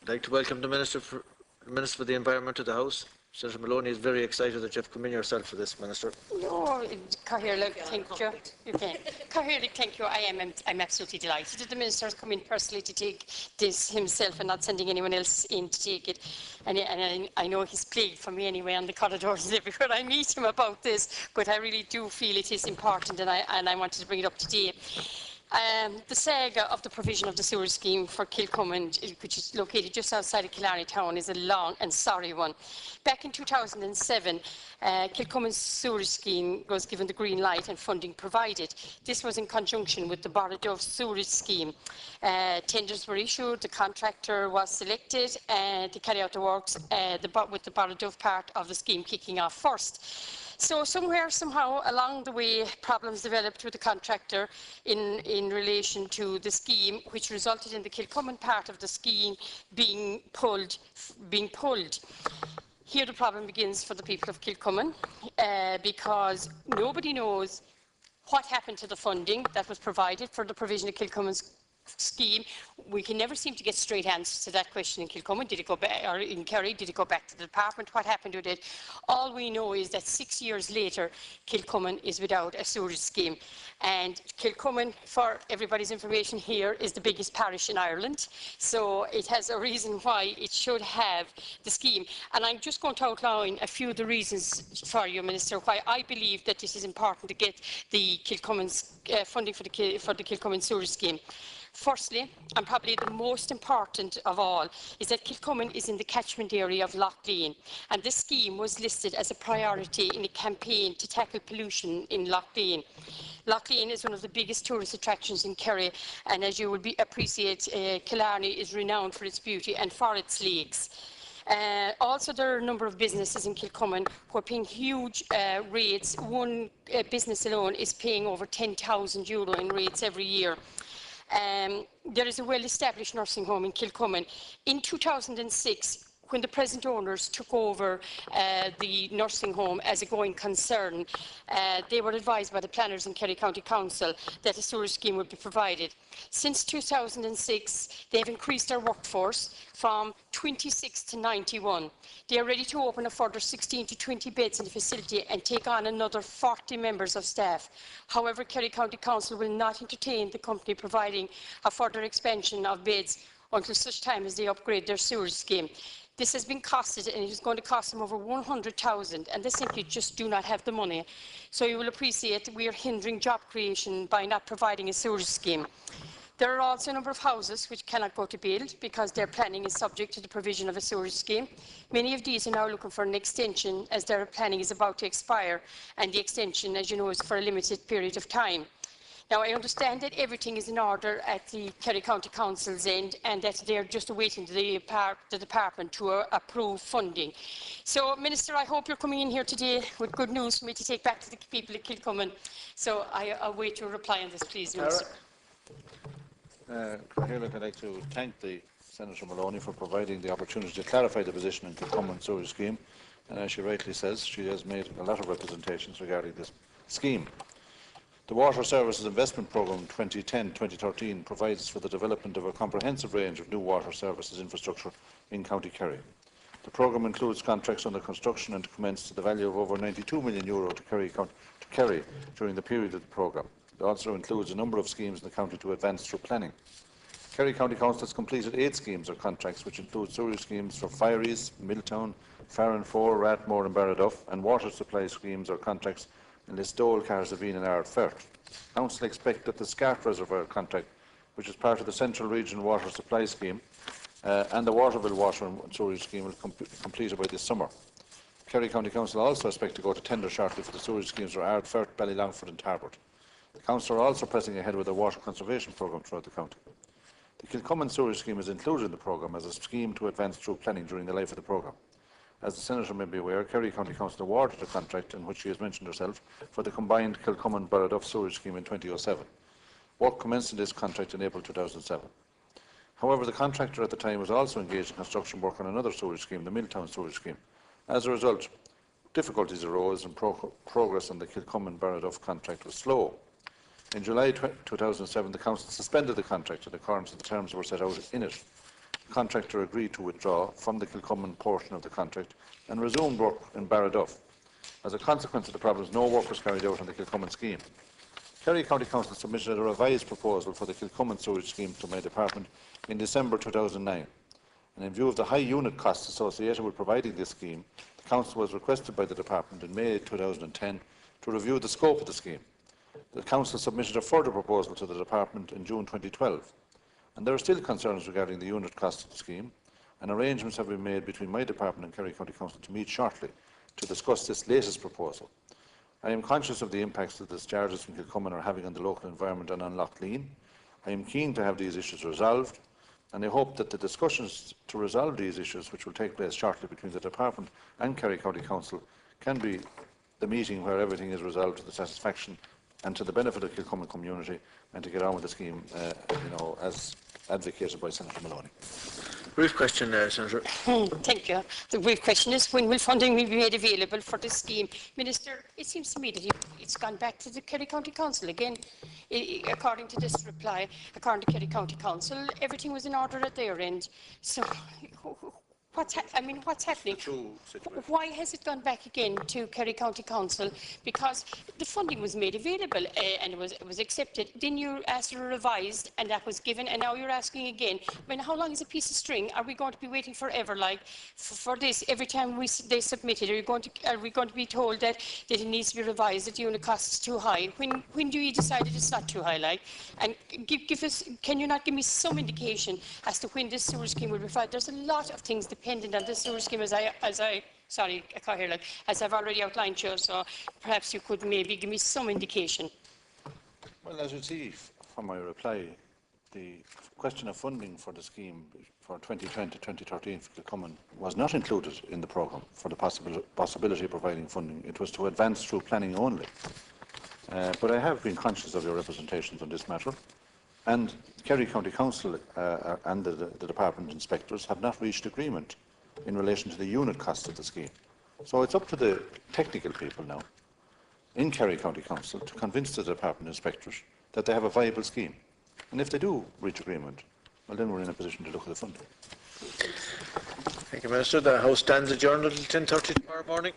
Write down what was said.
I'd like to welcome the Minister for the Environment to the House. Senator Moloney is very excited that you've come in yourself for this, Minister. No, Cahirla, thank you. Okay. Cahirla, thank you. I'm absolutely delighted that the Minister has come in personally to take this himself and not sending anyone else in to take it. And I know he's plagued for me anyway on the corridors and everywhere I meet him about this, but I really do feel it is important, and I wanted to bring it up today. The saga of the provision of the sewerage scheme for Kilcummin, which is located just outside of Killarney town, is a long and sorry one. Back in 2007, Kilcummin's sewerage scheme was given the green light and funding provided. This was in conjunction with the Borradove sewerage scheme. Tenders were issued, the contractor was selected to carry out the works with the Borradove part of the scheme kicking off first. So somewhere, somehow, along the way, problems developed with the contractor in relation to the scheme, which resulted in the Kilcummin part of the scheme being pulled. Here the problem begins for the people of Kilcummin, because nobody knows what happened to the funding that was provided for the provision of Kilcummin's scheme. We can never seem to get straight answers to that question in Kilcummin. Did it go back, or in Kerry, did it go back to the department? What happened with it? All we know is that 6 years later, Kilcummin is without a sewerage scheme. And Kilcummin, for everybody's information here, is the biggest parish in Ireland. So it has a reason why it should have the scheme. And I'm just going to outline a few of the reasons for you, Minister, why I believe that this is important to get the Kilcummin's funding for the Kilcummin sewerage scheme. Firstly, and probably the most important of all, is that Kilcummin is in the catchment area of Lough Lean, and this scheme was listed as a priority in a campaign to tackle pollution in Lough Lean. Lough Lean is one of the biggest tourist attractions in Kerry, and as you will appreciate, Killarney is renowned for its beauty and for its lakes. Also, there are a number of businesses in Kilcummin who are paying huge rates. One business alone is paying over €10,000 in rates every year. There is a well-established nursing home in Kilcummin. In 2006, when the present owners took over the nursing home as a going concern, they were advised by the planners in Kerry County Council that a sewerage scheme would be provided. Since 2006, they've increased their workforce from 26 to 91. They are ready to open a further 16 to 20 beds in the facility and take on another 40 members of staff. However, Kerry County Council will not entertain the company providing a further expansion of beds until such time as they upgrade their sewerage scheme. This has been costed, and it is going to cost them over 100,000, and they simply just do not have the money. So you will appreciate that we are hindering job creation by not providing a sewerage scheme. There are also a number of houses which cannot go to build because their planning is subject to the provision of a sewerage scheme. Many of these are now looking for an extension as their planning is about to expire, and the extension, as you know, is for a limited period of time. Now, I understand that everything is in order at the Kerry County Council's end and that they are just awaiting the department to approve funding. So, Minister, I hope you're coming in here today with good news for me to take back to the people of Kilcummin. So I await your reply on this, please, Minister. I'd like to thank the Senator Moloney for providing the opportunity to clarify the position in the Kilcummin sewerage scheme. And as she rightly says, she has made a lot of representations regarding this scheme. The Water Services Investment Programme 2010-2013 provides for the development of a comprehensive range of new water services infrastructure in County Kerry. The programme includes contracts under construction and to commence to the value of over €92 million to Kerry during the period of the programme. It also includes a number of schemes in the county to advance through planning. Kerry County Council has completed 8 schemes or contracts, which include sewerage schemes for Fireys, Milltown, Farran 4, Rathmore and Barraduff, and water supply schemes or contracts in Listowel, Carsavine and Ardfert. Council expect that the Scarf Reservoir contract, which is part of the Central Regional Water Supply Scheme, and the Waterville Water and Sewerage Scheme will be completed by this summer. Kerry County Council also expect to go to tender shortly for the sewerage schemes for Ardfert, Ballylongford and Tarbert. The Council are also pressing ahead with a water conservation programme throughout the county. The Kilcummin sewerage scheme is included in the programme as a scheme to advance through planning during the life of the programme. As the Senator may be aware, Kerry County Council awarded a contract, in which she has mentioned herself, for the combined Kilcummin-Barraduff sewerage scheme in 2007. Work commenced in this contract in April 2007. However, the contractor at the time was also engaged in construction work on another sewerage scheme, the Milltown sewerage scheme. As a result, difficulties arose and progress on the Kilcummin-Barraduff contract was slow. In July 2007, the Council suspended the contract in accordance with the terms that were set out in it. the contractor agreed to withdraw from the Kilcummin portion of the contract and resumed work in Barraduff. As a consequence of the problems, no work was carried out on the Kilcummin scheme. Kerry County Council submitted a revised proposal for the Kilcummin Sewerage scheme to my department in December 2009. And in view of the high unit costs associated with providing this scheme, the Council was requested by the department in May 2010 to review the scope of the scheme. The Council submitted a further proposal to the department in June 2012. And there are still concerns regarding the unit cost of the scheme, and arrangements have been made between my department and Kerry County Council to meet shortly to discuss this latest proposal. I am conscious of the impacts that the discharges from Kilcummin are having on the local environment and on Lough. I am keen to have these issues resolved, and I hope that the discussions to resolve these issues, which will take place shortly between the department and Kerry County Council, can be the meeting where everything is resolved to the satisfaction and to the benefit of the Kilcummin community, and to get on with the scheme, as advocated by Senator Moloney. Brief question, Senator. Thank you. The brief question is, when will funding be made available for this scheme? Minister, it seems to me that it's gone back to the Kerry County Council again. According to this reply, according to Kerry County Council, everything was in order at their end. So, what's happening? Why has it gone back again to Kerry County Council? Because the funding was made available and it was accepted. Then you asked for a revised, and that was given, and now you're asking again. I mean, how long is a piece of string? Are we going to be waiting forever, like for this? Every time they submit it, are we going to be told that it needs to be revised? That the unit cost is too high? When do you decide that it's not too high? Like, and give us. Can you not give me some indication as to when this sewer scheme will be filed? There's a lot of things dependent on this sewer scheme, as I've already outlined to you, so perhaps you could maybe give me some indication. Well, as you see from my reply, the question of funding for the scheme for 2020-2013 for Kilcummin was not included in the programme for the possibility of providing funding. It was to advance through planning only. But I have been conscious of your representations on this matter, and Kerry County Council and the department inspectors have not reached agreement in relation to the unit cost of the scheme. So it's up to the technical people now in Kerry County Council to convince the department inspectors that they have a viable scheme. And if they do reach agreement, well, then we're in a position to look at the funding. Thank you, Minister. The House stands adjourned until 10:30 tomorrow morning.